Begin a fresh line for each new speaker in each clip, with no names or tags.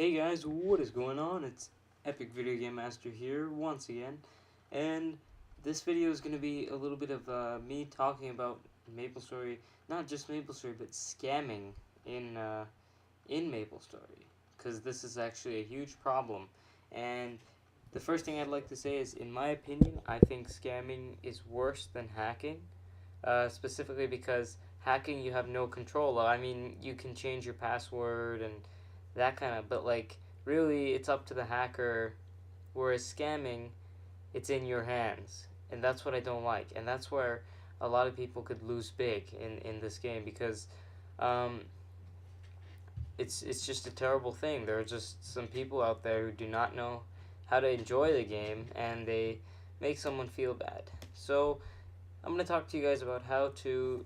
Hey guys, what is going on? It's Epic Video Game Master here once again, and this video is going to be a little bit of me talking about Maplestory, not just Maplestory, but scamming in Maplestory, because this is actually a huge problem. And the first thing I'd like to say is, in my opinion, I think scamming is worse than hacking, specifically because hacking you have no control of. I mean, you can change your password and that kind of, but like really it's up to the hacker, whereas scamming, it's in your hands, and that's what I don't like, and that's where a lot of people could lose big in this game because um, it's just a terrible thing. There are just some people out there who do not know how to enjoy the game, and they make someone feel bad. So I'm going to talk to you guys about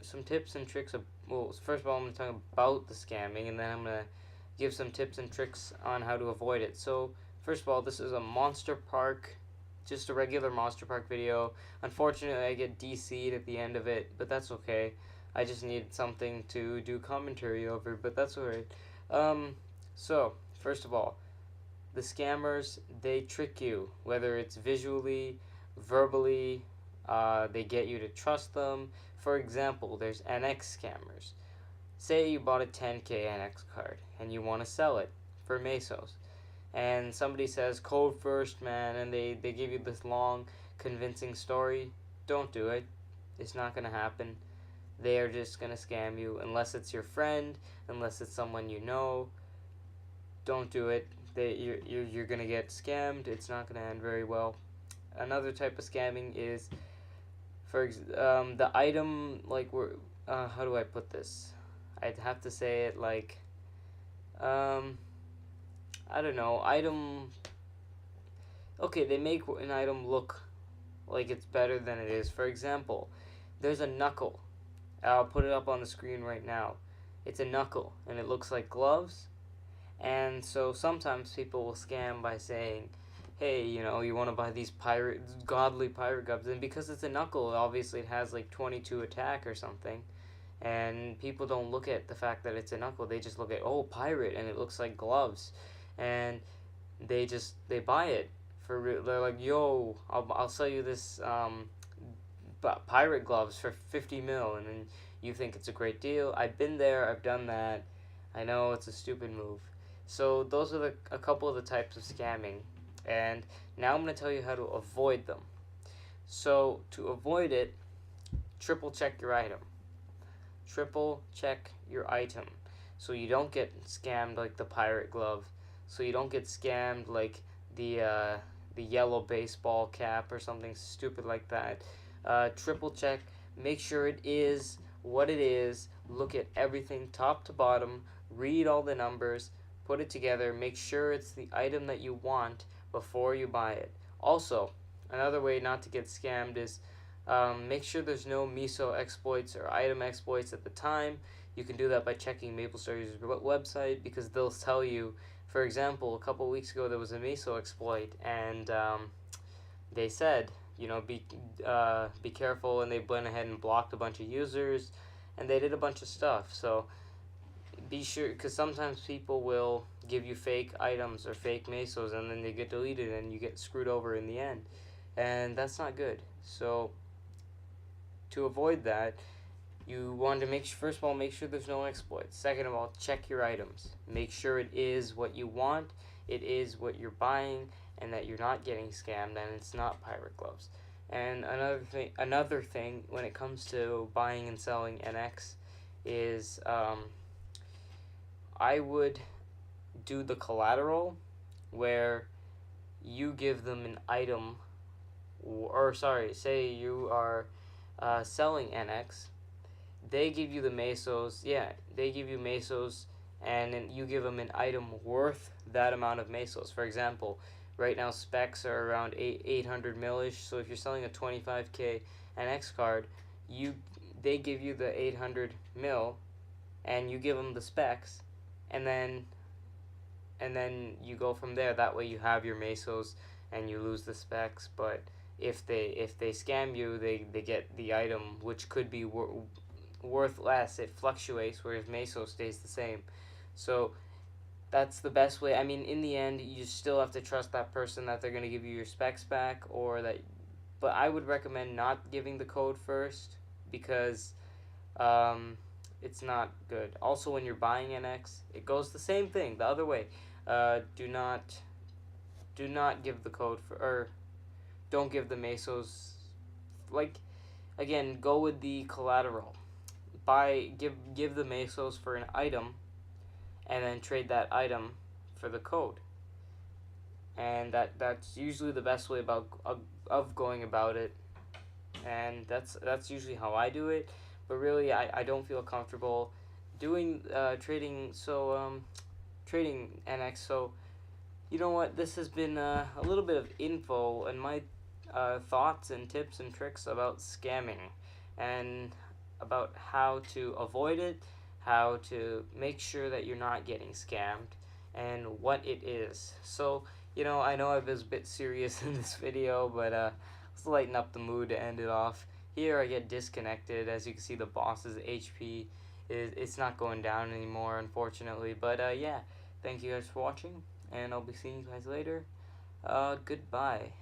some tips and tricks well, first of all, I'm going to talk about the scamming, and then I'm going to give some tips and tricks on how to avoid it. So first of all, this is a Monster Park, just a regular Monster Park video. Unfortunately, I get DC'd at the end of it, but that's okay. I just needed something to do commentary over, but that's alright. So first of all, the scammers, they trick you, whether it's visually, verbally, they get you to trust them. For example, there's NX scammers. Say you bought a 10K NX card and you want to sell it for Mesos. And somebody says, code first, man, and they give you this long, convincing story. Don't do it. It's not going to happen. They are just going to scam you unless it's your friend, unless it's someone you know. Don't do it. You're going to get scammed. It's not going to end very well. Another type of scamming is, the item, like, how do I put this? I'd have to say it like, I don't know, item. Okay, they make an item look like it's better than it is. For example, there's a knuckle. I'll put it up on the screen right now. It's a knuckle, and it looks like gloves. And so sometimes people will scam by saying, hey, you want to buy these godly pirate gloves. And because it's a knuckle, obviously it has like 22 attack or something. And people don't look at the fact that it's a knuckle. They just look at, oh, pirate, and it looks like gloves. And they buy it. They're like, yo, I'll sell you this pirate gloves for 50 mil. And then you think it's a great deal. I've been there. I've done that. I know it's a stupid move. So those are a couple of the types of scamming. And now I'm going to tell you how to avoid them. So to avoid it, triple check your item. Triple check your item so you don't get scammed like the pirate glove, so you don't get scammed like the yellow baseball cap or something stupid like that. Triple check, make sure it is what it is, look at everything top to bottom, read all the numbers, put it together, make sure it's the item that you want before you buy it. Also, another way not to get scammed is make sure there's no Meso exploits or item exploits at the time. You can do that by checking Maplestory's website, because they'll tell you. For example, a couple weeks ago there was a Meso exploit, and they said, be careful, and they went ahead and blocked a bunch of users, and they did a bunch of stuff. So be sure, because sometimes people will give you fake items or fake Mesos, and then they get deleted, and you get screwed over in the end, and that's not good. So to avoid that, you want to first of all, make sure there's no exploits. Second of all, check your items. Make sure it is what you want, it is what you're buying, and that you're not getting scammed, and it's not pirate gloves. And another thing when it comes to buying and selling NX is, I would do the collateral, where you give them an item, say you are selling NX, they give you the Mesos, they give you Mesos, and then you give them an item worth that amount of Mesos. For example, right now specs are around 800 millish, so if you're selling a 25k NX card, they give you the 800 mil, and you give them the specs, and then you go from there. That way you have your Mesos, and you lose the specs. But if they scam you, they get the item, which could be worth less. It fluctuates, whereas Meso stays the same. So that's the best way. I mean, in the end, you still have to trust that person that they're going to give you your specs back, or that. But I would recommend not giving the code first, because um, it's not good. Also, when you're buying NX, it goes the same thing the other way. Do not give the code for, or don't give the mesos. Like, again, go with the collateral. Give the mesos for an item, and then trade that item for the code. And that's usually the best way of going about it. And that's usually how I do it. But really, I don't feel comfortable doing trading NX. So you know what? This has been a little bit of info and my thoughts and tips and tricks about scamming, and about how to avoid it, how to make sure that you're not getting scammed, and what it is. So, I know I was a bit serious in this video, but let's lighten up the mood to end it off. Here I get disconnected. As you can see, the boss's HP it's not going down anymore, unfortunately. But yeah, thank you guys for watching, and I'll be seeing you guys later. Goodbye.